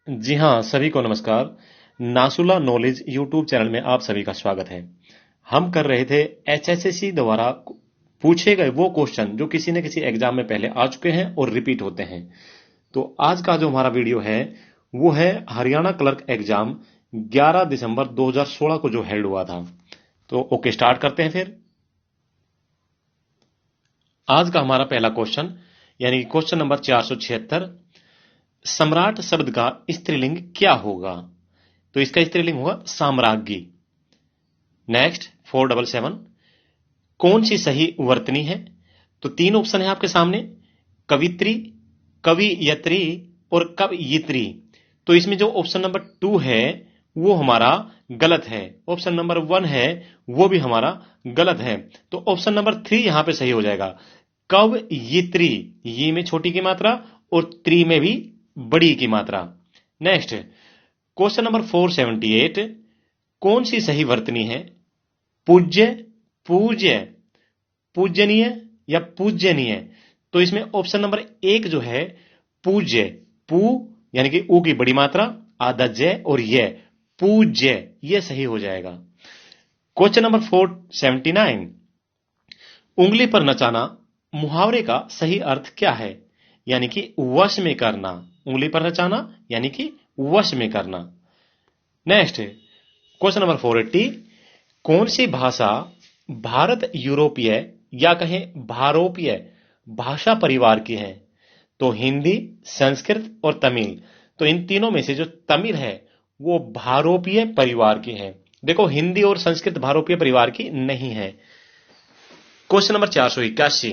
जी हाँ, सभी को नमस्कार। नासुला नॉलेज यूट्यूब चैनल में आप सभी का स्वागत है। हम कर रहे थे एचएसएससी द्वारा पूछे गए वो क्वेश्चन जो किसी न किसी एग्जाम में पहले आ चुके हैं और रिपीट होते हैं। तो आज का जो हमारा वीडियो है वो है हरियाणा क्लर्क एग्जाम 11 दिसंबर 2016 को जो हेल्ड हुआ था। तो ओके, स्टार्ट करते हैं फिर। आज का हमारा पहला क्वेश्चन यानी क्वेश्चन नंबर 476, सम्राट शब्द का स्त्रीलिंग क्या होगा? तो इसका स्त्रीलिंग होगा साम्राज्ञी। नेक्स्ट 477, कौन सी सही वर्तनी है? तो तीन ऑप्शन है आपके सामने, कवित्री, कवियत्री और कवयित्री। तो इसमें जो ऑप्शन नंबर 2 है वो हमारा गलत है, ऑप्शन नंबर 1 है वो भी हमारा गलत है। तो ऑप्शन नंबर 3 यहां पे सही हो जाएगा, कवयित्री। ये में छोटी की मात्रा और त्री में भी बड़ी की मात्रा। नेक्स्ट क्वेश्चन नंबर 478, कौन सी सही वर्तनी है? पूज्य, पूज्य, पूजनीय या पूजनीय? तो इसमें ऑप्शन नंबर 1 जो है पूज्य, पू यानी कि ऊ की बड़ी मात्रा, आधा जय और ये पूज्य, ये सही हो जाएगा। क्वेश्चन नंबर 479, उंगली पर नचाना मुहावरे का सही अर्थ क्या है? यानी कि वश में करना। उंगली पर नचाना यानी कि वश में करना। नेक्स्ट क्वेश्चन नंबर 480, कौन सी भाषा भारत यूरोपीय या कहें भारोपीय भाषा परिवार की है? तो हिंदी, संस्कृत और तमिल। तो इन तीनों में से जो तमिल है वो भारोपीय परिवार की है। देखो, हिंदी और संस्कृत भारोपीय परिवार की नहीं है। क्वेश्चन नंबर 481,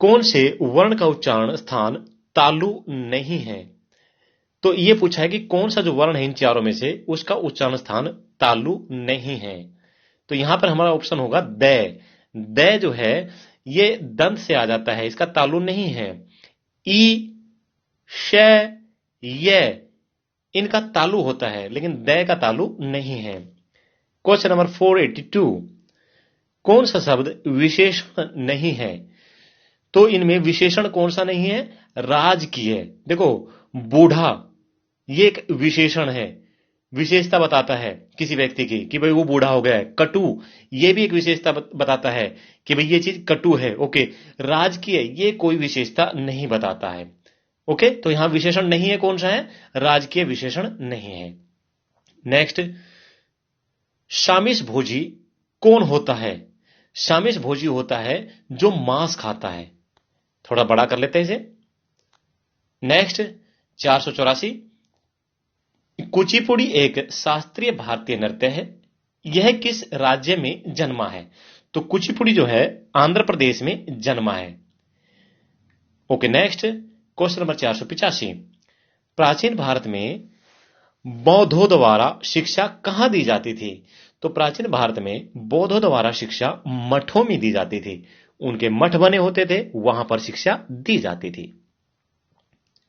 कौन से वर्ण का उच्चारण स्थान तालु नहीं है? तो यह पूछा है कि कौन सा जो वर्ण है इन चारों में से उसका उच्चारण स्थान तालु नहीं है। तो यहां पर हमारा ऑप्शन होगा द। द जो है ये दंत से आ जाता है, इसका तालु नहीं है। ई, श, य इनका तालु होता है लेकिन द का तालु नहीं है। क्वेश्चन नंबर 482, कौन सा शब्द विशेषण नहीं है? तो इनमें विशेषण कौन सा नहीं है? राजकीय। देखो, बूढ़ा ये एक विशेषण है, विशेषता बताता है किसी व्यक्ति की कि भाई वो बूढ़ा हो गया है। कटु ये भी एक विशेषता बताता है कि भाई ये चीज कटु है। ओके, राजकीय ये कोई विशेषता नहीं बताता है। ओके, तो यहां विशेषण नहीं है, कौन सा है? राजकीय विशेषण नहीं है। नेक्स्ट, शामिश भोजी कौन होता है? शामिश भोजी होता है जो मांस खाता है। थोड़ा बड़ा कर लेते हैं इसे। नेक्स्ट 484, कुचिपुड़ी एक शास्त्रीय भारतीय नृत्य है, यह किस राज्य में जन्मा है? तो कुचिपुड़ी जो है आंध्र प्रदेश में जन्मा है। ओके, नेक्स्ट क्वेश्चन नंबर 485, प्राचीन भारत में बौद्धों द्वारा शिक्षा कहां दी जाती थी? तो प्राचीन भारत में बौद्धों द्वारा शिक्षा मठों में दी जाती थी। उनके मठ बने होते थे, वहां पर शिक्षा दी जाती थी।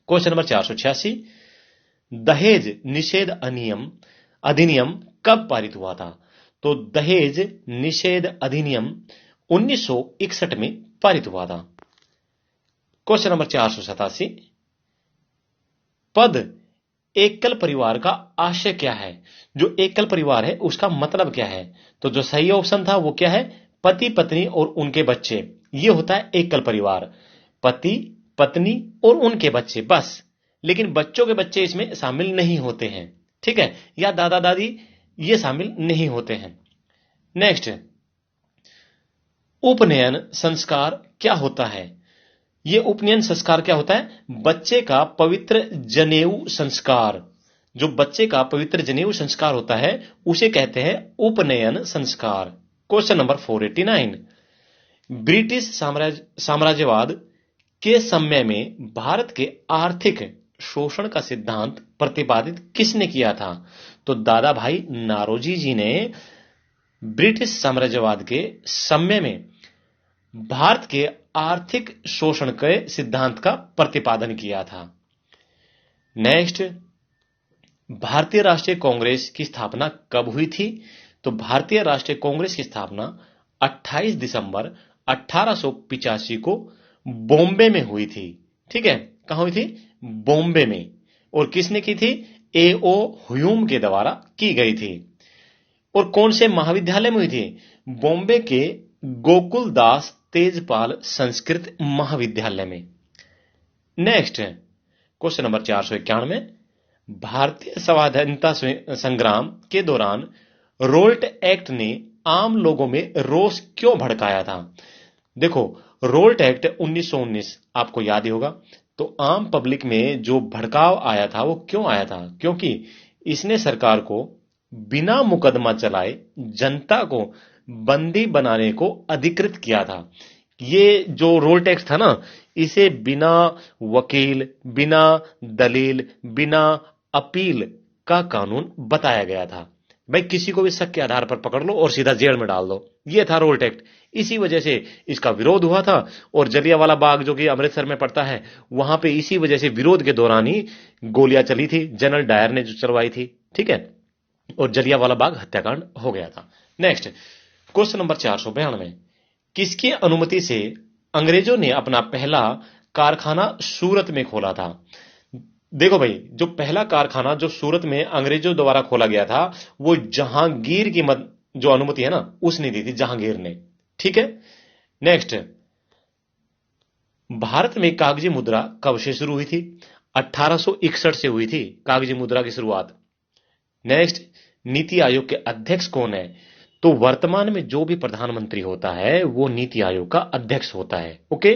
क्वेश्चन नंबर 486, दहेज निषेध अधिनियम कब पारित हुआ था? तो दहेज निषेध अधिनियम 1961 में पारित हुआ था। क्वेश्चन नंबर 487, पद एकल परिवार का आशय क्या है? जो एकल परिवार है उसका मतलब क्या है? तो जो सही ऑप्शन था वो क्या है? पति, पत्नी और उनके बच्चे, ये होता है एकल परिवार। पति, पत्नी और उनके बच्चे बस, लेकिन बच्चों के बच्चे इसमें शामिल नहीं होते हैं, ठीक है, या दादा दादी ये शामिल नहीं होते हैं। नेक्स्ट, उपनयन संस्कार क्या होता है? ये उपनयन संस्कार क्या होता है? बच्चे का पवित्र जनेऊ संस्कार। जो बच्चे का पवित्र जनेऊ संस्कार होता है उसे कहते हैं उपनयन संस्कार। क्वेश्चन नंबर 489, ब्रिटिश साम्राज्यवाद के समय में भारत के आर्थिक शोषण का सिद्धांत प्रतिपादित किसने किया था? तो दादा भाई नारोजी जी ने ब्रिटिश साम्राज्यवाद के समय में भारत के आर्थिक शोषण के सिद्धांत का प्रतिपादन किया था। नेक्स्ट, भारतीय राष्ट्रीय कांग्रेस की स्थापना कब हुई थी? तो भारतीय राष्ट्रीय कांग्रेस की स्थापना 28 दिसंबर 1885 को बॉम्बे में हुई थी। ठीक है, कहां हुई थी? बॉम्बे में। और किसने की थी? एओ ह्यूम के द्वारा की गई थी। और कौन से महाविद्यालय में हुई थी? बॉम्बे के गोकुल दास तेजपाल संस्कृत महाविद्यालय में। नेक्स्ट क्वेश्चन नंबर 491, भारतीय स्वाधीनता संग्राम के दौरान रोल्ट एक्ट ने आम लोगों में रोष क्यों भड़काया था? देखो, रोल्ट एक्ट 1919 आपको याद ही होगा। तो आम पब्लिक में जो भड़काव आया था वो क्यों आया था? क्योंकि इसने सरकार को बिना मुकदमा चलाए जनता को बंदी बनाने को अधिकृत किया था। ये जो रोल्ट एक्ट था ना, इसे बिना वकील, बिना दलील, बिना अपील का कानून बताया गया था। भाई किसी को भी शक के आधार पर पकड़ लो और सीधा जेल में डाल दो, ये था रोल्ट एक्ट। इसी वजह से इसका विरोध हुआ था। और जलियांवाला बाग जो कि अमृतसर में पड़ता है, वहां पे इसी वजह से विरोध के दौरान ही गोलियां चली थी, जनरल डायर ने जो चलवाई थी, ठीक है। और जलियांवाला बाग हत्याकांड हो गया था। नेक्स्ट क्वेश्चन नंबर 492, किसकी अनुमति से अंग्रेजों ने अपना पहला कारखाना सूरत में खोला था? देखो भाई, जो पहला कारखाना जो सूरत में अंग्रेजों द्वारा खोला गया था, वो जहांगीर की जो अनुमति है ना, उसने दी थी, जहांगीर ने, ठीक है। नेक्स्ट, भारत में कागजी मुद्रा कब से शुरू हुई थी? 1861 से हुई थी कागजी मुद्रा की शुरुआत। नेक्स्ट, नीति आयोग के अध्यक्ष कौन है? तो वर्तमान में जो भी प्रधानमंत्री होता है वो नीति आयोग का अध्यक्ष होता है। ओके,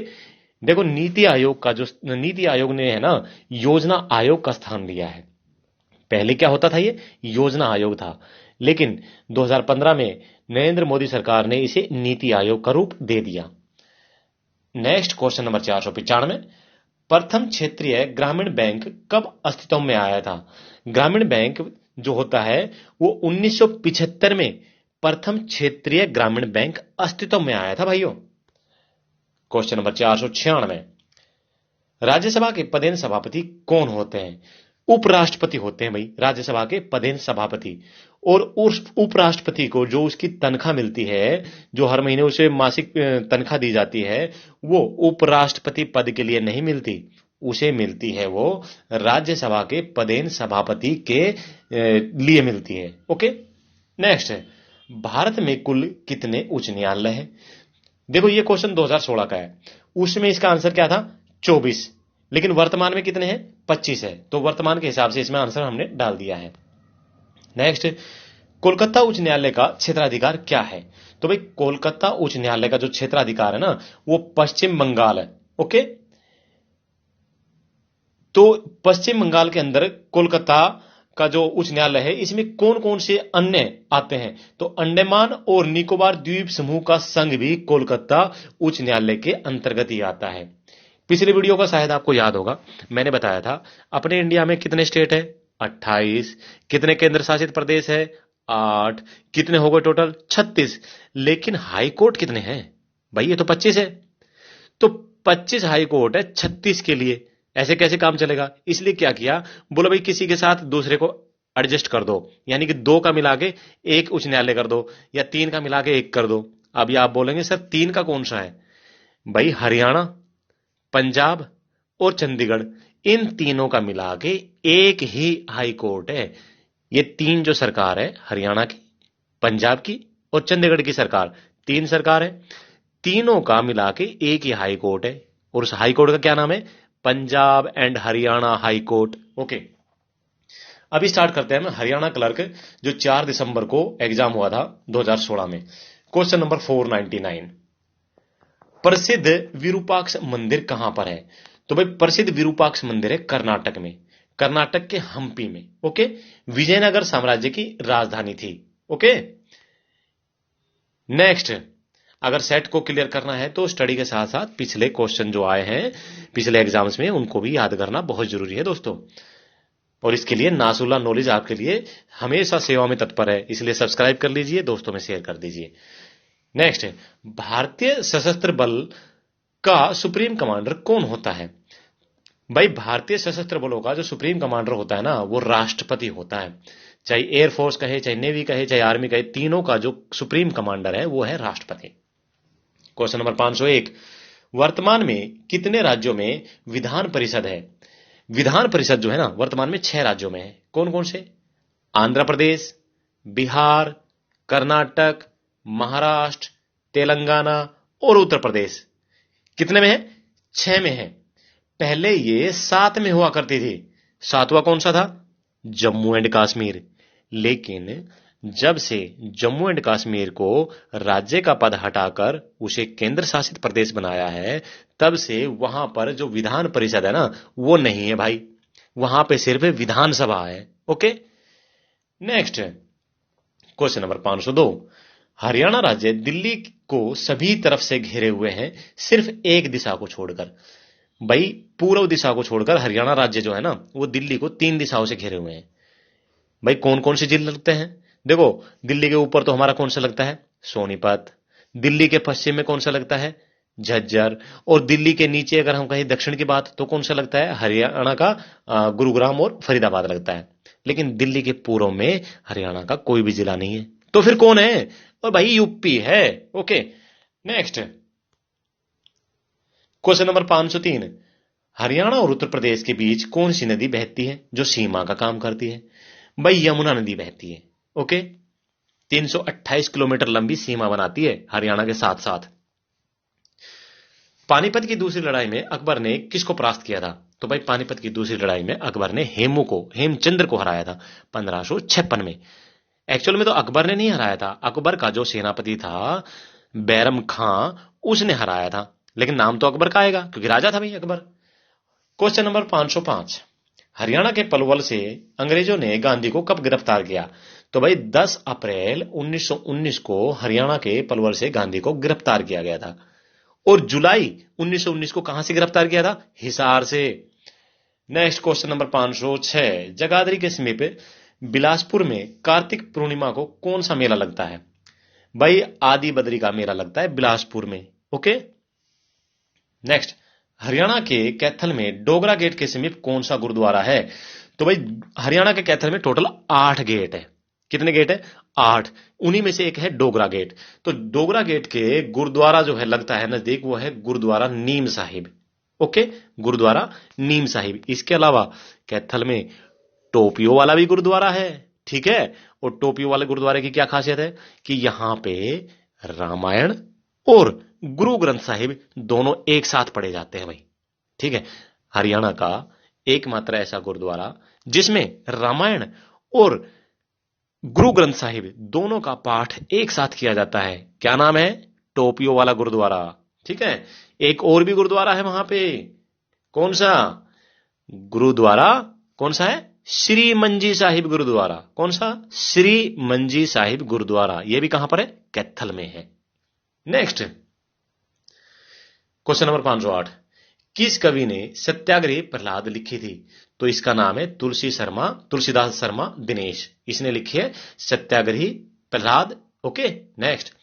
देखो नीति आयोग ने है ना, योजना आयोग का स्थान लिया है। पहले क्या होता था? ये योजना आयोग था, लेकिन 2015 में नरेंद्र मोदी सरकार ने इसे नीति आयोग का रूप दे दिया। नेक्स्ट क्वेश्चन नंबर 495, प्रथम क्षेत्रीय ग्रामीण बैंक कब अस्तित्व में आया था? ग्रामीण बैंक जो होता है वो 1975 में प्रथम क्षेत्रीय ग्रामीण बैंक अस्तित्व में आया था भाइयों। क्वेश्चन नंबर 496, राज्यसभा के पदेन सभापति कौन होते हैं? उपराष्ट्रपति होते हैं भाई राज्यसभा के पदेन सभापति। और उस उपराष्ट्रपति को जो उसकी तनख्वाह मिलती है, जो हर महीने उसे मासिक तनख्वाह दी जाती है, वो उपराष्ट्रपति पद के लिए नहीं मिलती, उसे मिलती है वो राज्यसभा के पदेन सभापति के लिए मिलती है। ओके, नेक्स्ट है, भारत में कुल कितने उच्च न्यायालय हैं? देखो ये क्वेश्चन 2016 का है, उसमें इसका आंसर क्या था? 24, लेकिन वर्तमान में कितने हैं? 25 है। तो वर्तमान के हिसाब से इसमें आंसर हमने डाल दिया है। नेक्स्ट, कोलकाता उच्च न्यायालय का क्षेत्राधिकार क्या है? तो भाई कोलकाता उच्च न्यायालय का जो क्षेत्राधिकार है ना, वो पश्चिम बंगाल है। ओके, तो पश्चिम बंगाल के अंदर कोलकाता का जो उच्च न्यायालय है, इसमें कौन कौन से अन्य आते हैं? तो अंडमान और निकोबार द्वीप समूह का संघ भी कोलकाता उच्च न्यायालय के अंतर्गत ही आता है। पिछले वीडियो का शायद आपको याद होगा, मैंने बताया था अपने इंडिया में कितने स्टेट है? 28। कितने केंद्र शासित प्रदेश है? 8। कितने हो गए टोटल? 36। लेकिन हाई कोर्ट कितने हैं भाई? ये तो 25 है। तो 25 हाई कोर्ट है 36 के लिए। ऐसे कैसे काम चलेगा? इसलिए क्या किया, बोलो भाई किसी के साथ दूसरे को एडजस्ट कर दो, यानी कि 2 का मिला के 1 उच्च न्यायालय कर दो, या 3 का मिला के 1 कर दो। अभी आप बोलेंगे सर 3 का कौन सा है? भाई हरियाणा, पंजाब और चंडीगढ़, इन तीनों का मिला के एक ही हाई कोर्ट है। ये 3 जो सरकार है, हरियाणा की, पंजाब की और चंडीगढ़ की सरकार, 3 सरकार है, तीनों का मिला के एक ही हाई कोर्ट है। और उस हाई कोर्ट का क्या नाम है? Punjab and Haryana high court. Okay, अभी स्टार्ट करते हैं हरियाणा क्लर्क, जो 4 दिसंबर को एग्जाम हुआ था 2016 में। क्वेश्चन नंबर 499, प्रसिद्ध विरूपाक्ष मंदिर कहां पर है? तो भाई प्रसिद्ध विरूपाक्ष मंदिर है कर्नाटक में, कर्नाटक के हम्पी में। ओके, विजयनगर साम्राज्य की राजधानी थी। ओके, नेक्स्ट, अगर सेट को क्लियर करना है तो स्टडी के साथ साथ पिछले क्वेश्चन जो आए हैं पिछले एग्जाम्स में, उनको भी याद करना बहुत जरूरी है दोस्तों। और इसके लिए नासुल्ला नॉलेज आपके लिए हमेशा सेवा में तत्पर है, इसलिए सब्सक्राइब कर लीजिए, दोस्तों में शेयर कर दीजिए। नेक्स्ट, भारतीय सशस्त्र बल का सुप्रीम कमांडर कौन होता है? भाई भारतीय सशस्त्र बलों का जो सुप्रीम कमांडर होता है ना, वो राष्ट्रपति होता है। चाहे एयरफोर्स कहे, चाहे नेवी कहे, चाहे आर्मी कहे, तीनों का जो सुप्रीम कमांडर है वो है राष्ट्रपति। क्वेश्चन नंबर 501, वर्तमान में कितने राज्यों में विधान परिषद है? विधान परिषद जो है ना वर्तमान में 6 राज्यों में है। कौन कौन से? आंध्र प्रदेश, बिहार, कर्नाटक, महाराष्ट्र, तेलंगाना और उत्तर प्रदेश। कितने में है? 6 में है। पहले ये 7 में हुआ करती थी। 7वां कौन सा था? जम्मू एंड कश्मीर। लेकिन जब से जम्मू एंड कश्मीर को राज्य का पद हटाकर उसे केंद्र शासित प्रदेश बनाया है, तब से वहां पर जो विधान परिषद है ना वो नहीं है भाई, वहां पे सिर्फ विधानसभा है। Okay, next question number 502। Haryana राज्य दिल्ली को सभी तरफ से घेरे हुए हैं, सिर्फ एक दिशा को छोड़कर। भाई पूर्व दिशा को छोड़कर हरियाणा राज्य जो है ना वो दिल्ली को 3 दिशाओं से घेरे हुए हैं। भाई कौन कौन से जिले लगते हैं? देखो, दिल्ली के ऊपर तो हमारा कौन सा लगता है? सोनीपत। दिल्ली के पश्चिम में कौन सा लगता है? झज्जर। और दिल्ली के नीचे अगर हम कहें दक्षिण की बात तो कौन सा लगता है? हरियाणा का गुरुग्राम और फरीदाबाद लगता है। लेकिन दिल्ली के पूर्व में हरियाणा का कोई भी जिला नहीं है। तो फिर कौन है? और भाई यूपी है। Okay, next question number 503। Haryana और उत्तर प्रदेश के बीच कौन सी नदी बहती है जो सीमा का काम करती है? भाई यमुना नदी बहती है। ओके, 328 किलोमीटर लंबी सीमा बनाती है हरियाणा के साथ साथ। पानीपत की दूसरी लड़ाई में अकबर ने किसको परास्त किया था? तो भाई पानीपत की दूसरी लड़ाई में अकबर ने हेमचंद्र को हराया था 1556 में। एक्चुअल में तो अकबर ने नहीं हराया था, अकबर का जो सेनापति था बैरम खां उसने हराया था, लेकिन नाम तो अकबर का आएगा क्योंकि राजा था भाई अकबर। Question number 505। हरियाणा के पलवल से अंग्रेजों ने गांधी को कब गिरफ्तार किया? तो भाई 10 अप्रैल 1919 को हरियाणा के पलवल से गांधी को गिरफ्तार किया गया था। और जुलाई 1919 को कहां से गिरफ्तार किया था? हिसार से। Next question number 506। जगाधरी के समीप बिलासपुर में कार्तिक पूर्णिमा को कौन सा मेला लगता है? भाई आदि बद्री का मेला लगता है बिलासपुर में। ओके, नेक्स्ट हरियाणा के कैथल में डोगरा गेट के समीप कौन सा गुरुद्वारा है? तो भाई हरियाणा के कैथल में टोटल 8 गेट है। कितने गेट है? 8। उन्हीं में से एक है डोगरा गेट। तो डोगरा गेट के गुरुद्वारा जो है लगता है नजदीक, वो है गुरुद्वारा नीम साहिब। ओके, गुरुद्वारा नीम साहिब। इसके अलावा कैथल में टोपियो वाला भी गुरुद्वारा है, ठीक है। और टोपियो वाले गुरुद्वारे की क्या खासियत है कि यहां पे रामायण और गुरु ग्रंथ साहिब दोनों एक साथ पढ़े जाते हैं भाई, ठीक है। हरियाणा का एकमात्र ऐसा गुरुद्वारा जिसमें रामायण और गुरु ग्रंथ साहिब दोनों का पाठ एक साथ किया जाता है। क्या नाम है? टोपियो वाला गुरुद्वारा, ठीक है। एक और भी गुरुद्वारा है वहां पे। कौन सा गुरुद्वारा? कौन सा है? श्री मंजी साहिब गुरुद्वारा। कौन सा? श्री मंजी साहिब गुरुद्वारा। यह भी कहां पर है? कैथल में है। Next question number 508। किस कवि ने सत्याग्रही प्रहलाद लिखी थी? तो इसका नाम है तुलसीदास शर्मा दिनेश। इसने लिखी है सत्याग्रही प्रहलाद। ओके, नेक्स्ट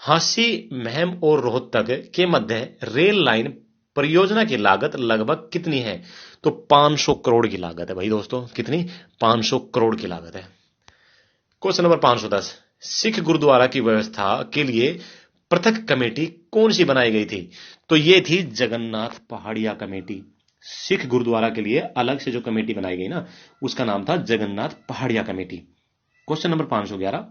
हांसी महम और रोहतक के मध्य रेल लाइन परियोजना की लागत लगभग कितनी है? तो 500 करोड़ की लागत है भाई दोस्तों। कितनी? 500 करोड़ की लागत है। Question number 510। सिख गुरुद्वारा की व्यवस्था के लिए पृथक कमेटी कौन सी बनाई गई थी? तो यह थी जगन्नाथ पहाड़िया कमेटी। सिख गुरुद्वारा के लिए अलग से जो कमेटी बनाई गई ना उसका नाम था जगन्नाथ पहाड़िया कमेटी। Question number 511।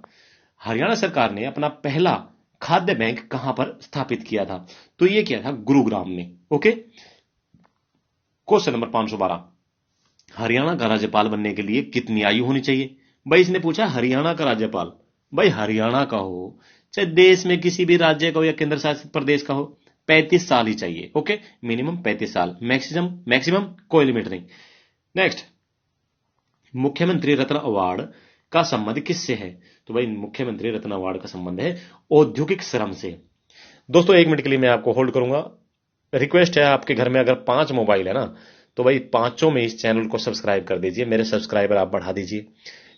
हरियाणा सरकार ने अपना पहला खाद्य बैंक कहां पर स्थापित किया था? तो यह किया था गुरुग्राम में। Okay, question number 512। हरियाणा का राज्यपाल बनने के लिए कितनी आयु होनी चाहिए? भाई इसने पूछा हरियाणा का राज्यपाल। भाई हरियाणा का हो चाहे देश में किसी भी राज्य का हो या केंद्र शासित प्रदेश का हो, 35 साल ही चाहिए। ओके, मिनिमम 35 साल, मैक्सिमम कोई लिमिट नहीं। नेक्स्ट मुख्यमंत्री रत्न अवार्ड का संबंध किससे है? तो भाई मुख्यमंत्री रत्न अवार्ड का संबंध है औद्योगिक श्रम से। दोस्तों 1 मिनट के लिए मैं आपको होल्ड करूंगा। रिक्वेस्ट है, आपके घर में अगर 5 मोबाइल है ना तो भाई 5 में इस चैनल को सब्सक्राइब कर दीजिए। मेरे सब्सक्राइबर आप बढ़ा दीजिए,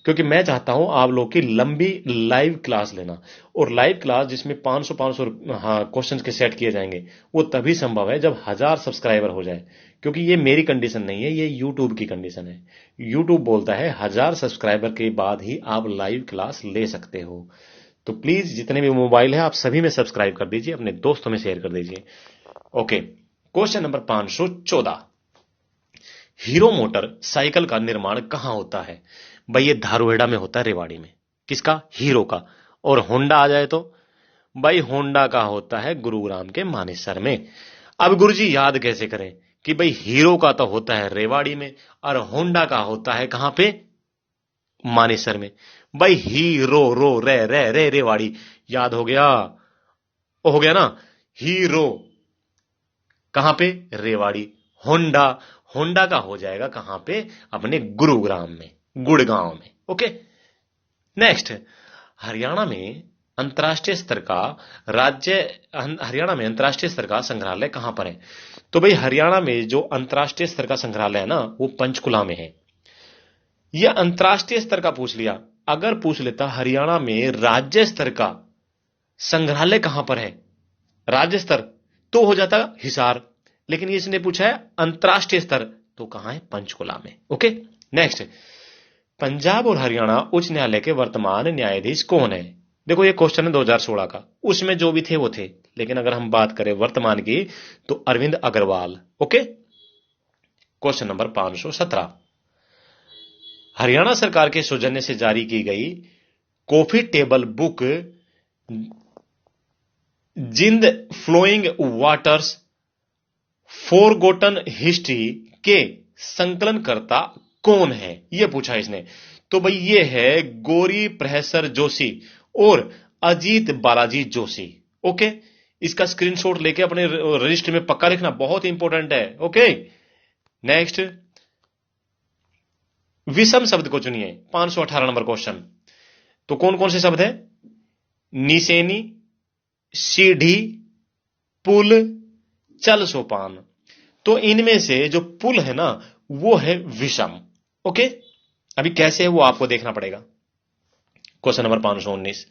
क्योंकि मैं चाहता हूं आप लोग की लंबी लाइव क्लास लेना। और लाइव क्लास जिसमें 500 क्वेश्चन के सेट किए जाएंगे वो तभी संभव है जब 1000 सब्सक्राइबर हो जाए। क्योंकि ये मेरी कंडीशन नहीं है, ये यूट्यूब की कंडीशन है। यूट्यूब बोलता है 1000 सब्सक्राइबर के बाद ही आप लाइव क्लास ले सकते हो। तो प्लीज जितने भी मोबाइल है आप सभी में सब्सक्राइब कर दीजिए, अपने दोस्तों में शेयर कर दीजिए। Okay, question number 514। Hero motor cycle का निर्माण कहां होता है? भाई ये धारुहेड़ा में होता है, रेवाड़ी में। किसका? हीरो का। और होंडा आ जाए तो भाई होंडा का होता है गुरुग्राम के मानेसर में। अब गुरुजी याद कैसे करें कि भाई हीरो का तो होता है रेवाड़ी में और होंडा का होता है कहां पे? मानेसर में। भाई हीरो रो रे रे रे रेवाड़ी, याद हो गया? हो गया ना? हीरो कहां पे? रेवाड़ी। होंडा, होंडा का हो जाएगा कहां पे? अपने गुरुग्राम में, गुड़गांव में। Okay, next. हरियाणा में अंतर्राष्ट्रीय स्तर का राज्य हरियाणा में अंतर्राष्ट्रीय स्तर का संग्रहालय कहां पर है? तो भाई हरियाणा में जो अंतर्राष्ट्रीय स्तर का संग्रहालय है ना, वो पंचकुला में है। यह अंतर्राष्ट्रीय स्तर का पूछ लिया। अगर पूछ लेता हरियाणा में राज्य स्तर का संग्रहालय कहां पर है, राज्य स्तर, तो हो जाता हिसार। लेकिन इसने पूछा है अंतर्राष्ट्रीय स्तर, तो कहां है? पंचकुला में। Okay, next. पंजाब और हरियाणा उच्च न्यायालय के वर्तमान न्यायाधीश कौन है? देखो ये क्वेश्चन है 2016 का, उसमें जो भी थे वो थे, लेकिन अगर हम बात करें वर्तमान की तो Arvind Agarwal. Okay, question number 517। Haryana सरकार के सौजन्य से जारी की गई coffee table book Jind flowing waters forgotten history के संकलनकर्ता कौन है? यह पूछा इसने। तो भाई ये है गौरी प्रहसर जोशी और अजीत बालाजी जोशी। ओके, इसका स्क्रीनशॉट लेके अपने रजिस्टर में पक्का लिखना, बहुत इंपॉर्टेंट है। Okay, next. विषम शब्द को चुनिए, 518 नंबर क्वेश्चन। तो कौन कौन से शब्द है? निसेनी, सीढ़ी, पुल, चल सोपान। तो इनमें से जो पुल है ना, वो है विषम। ओके, अभी कैसे है वो आपको देखना पड़ेगा। Question number 519।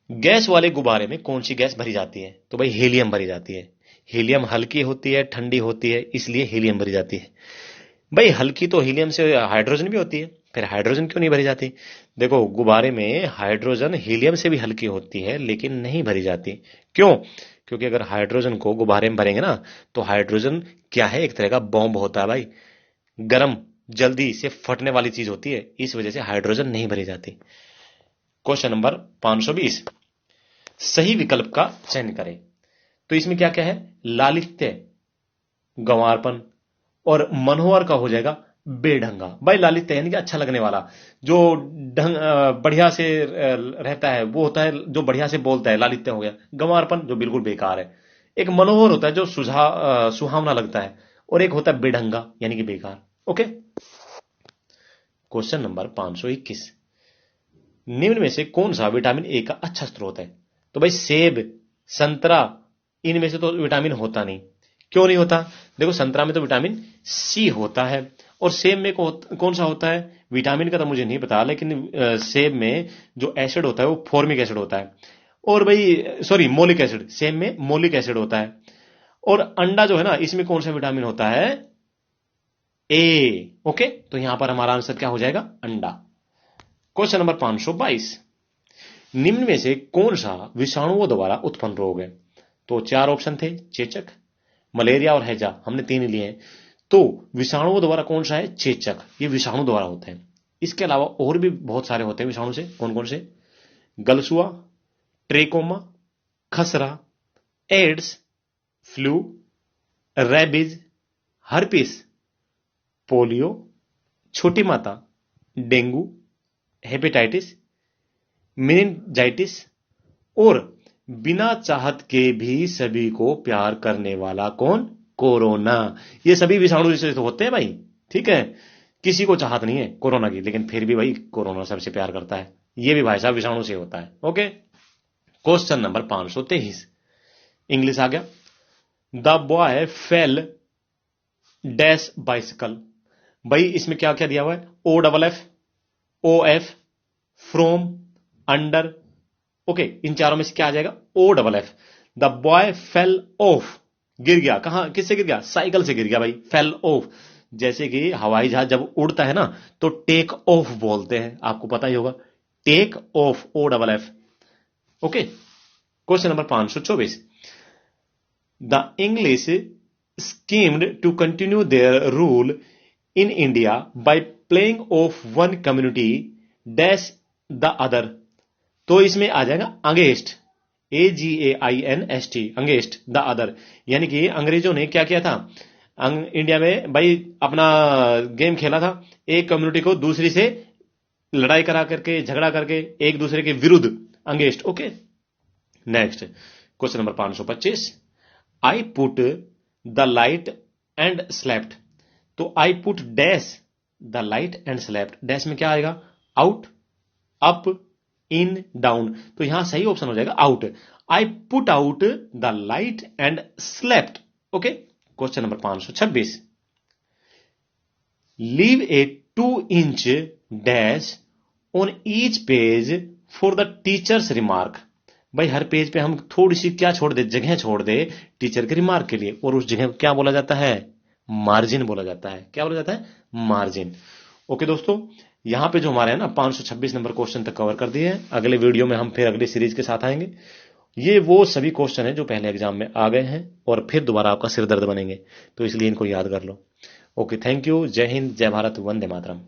गैस वाले गुब्बारे में कौन सी गैस भरी जाती है? तो भाई हीलियम भरी जाती है। हीलियम हल्की होती है, ठंडी होती है, इसलिए हीलियम भरी जाती है। भाई हल्की तो हीलियम से हाइड्रोजन भी होती है, फिर हाइड्रोजन क्यों नहीं भरी जाती? देखो गुब्बारे में हाइड्रोजन हीलियम से भी हल्की होती है, लेकिन नहीं भरी जाती। क्यों? क्योंकि अगर हाइड्रोजन को गुब्बारे में भरेंगे ना, तो हाइड्रोजन क्या है? एक तरह का बॉम्ब होता है भाई, गर्म, जल्दी से फटने वाली चीज होती है, इस वजह से हाइड्रोजन नहीं भरी जाती। Question number 520। सही विकल्प का चयन करें। तो इसमें क्या क्या है? लालित्य, गंवारपन, और मनोहर का हो जाएगा बेढंगा। भाई लालित्य यानी कि अच्छा लगने वाला, जो ढंग बढ़िया से रहता है वो होता है, जो बढ़िया से बोलता है, लालित्य हो गया। गंवारपन जो बिल्कुल बेकार है। एक मनोहर होता है जो सुहावना लगता है, और एक होता है बेढंगा यानी कि बेकार। Okay, question number 521। निम्न में से कौन सा विटामिन ए का अच्छा स्रोत है? तो भाई सेब, संतरा, इनमें से तो विटामिन होता नहीं। क्यों नहीं होता? देखो संतरा में तो विटामिन सी होता है, और सेब में कौन सा होता है? विटामिन का तो मुझे नहीं पता, लेकिन सेब में जो एसिड होता है वो फॉर्मिक एसिड होता है। और भाई सॉरी, मोलिक एसिड, सेब में मोलिक एसिड होता है। और अंडा जो है ना, इसमें कौन सा विटामिन होता है? ए। ओके, तो यहां पर हमारा आंसर क्या हो जाएगा? अंडा। Question number 522। निम्न में से कौन सा विषाणुओं द्वारा उत्पन्न रोग है? तो चार ऑप्शन थे, चेचक, मलेरिया और हैजा, हमने तीन लिए हैं। तो विषाणुओं द्वारा कौन सा है? चेचक, ये विषाणु द्वारा होते हैं। इसके अलावा और भी बहुत सारे होते हैं विषाणु से। कौन कौन से? गलसुआ, ट्रेकोमा, खसरा, AIDS, flu, rabies, herpes, polio, छोटी माता, डेंगू, हेपेटाइटिस, मेनिनजाइटिस, और बिना चाहत के भी सभी को प्यार करने वाला कौन? कोरोना। ये सभी विषाणु से तो होते हैं भाई, ठीक है। किसी को चाहत नहीं है कोरोना की, लेकिन फिर भी भाई कोरोना सबसे प्यार करता है। ये भी भाई साहब विषाणु से होता है। Okay, question number 523। इंग्लिश आ गया। The boy fell dash bicycle. भाई इसमें क्या क्या दिया हुआ है? O double F, O F, from, under. Okay, इन चारों में से क्या आ जाएगा? O double F. The boy fell off, गिर गया। कहां, किससे गिर गया? साइकिल से गिर गया भाई, फेल ऑफ। जैसे कि हवाई जहाज जब उड़ता है ना, तो टेक ऑफ बोलते हैं, आपको पता ही होगा। Take off, O double F. Okay, question number 524। The English schemed to continue their rule in India by playing off one community dash the other. तो इसमें आ जाएगा against, AGAINST, against the other. यानी कि अंग्रेजों ने क्या किया था, इंडिया में भाई अपना गेम खेला था, एक कम्युनिटी को दूसरी से लड़ाई करा करके, झगड़ा करके, एक दूसरे के विरुद्ध, against. Okay, next question number 525, I put the light and slept. तो I put dash the light and slept, dash में क्या आएगा, आउट, अप, इन, डाउन। तो यहां सही ऑप्शन हो जाएगा out. I put out the light and slept. Okay, question number 526, leave A 2-inch dash on each page for the teachers remark. भाई हर page पे हम थोड़ी सी क्या छोड़ दे, जगह छोड़ दे टीचर के रिमार्क के लिए, और उस जगह को क्या बोला जाता है, मार्जिन बोला जाता है। क्या बोला जाता है, मार्जिन। ओके दोस्तों, यहां पे जो हमारे है ना 526 नंबर क्वेश्चन तक कवर कर दिए हैं। अगले वीडियो में हम फिर अगली सीरीज के साथ आएंगे। ये वो सभी क्वेश्चन हैं जो पहले एग्जाम में आ गए हैं और फिर दोबारा आपका सिर दर्द बनेंगे, तो इसलिए इनको याद कर लो। ओके, थैंक यू, जय हिंद, जय भारत, वंदे मातरम।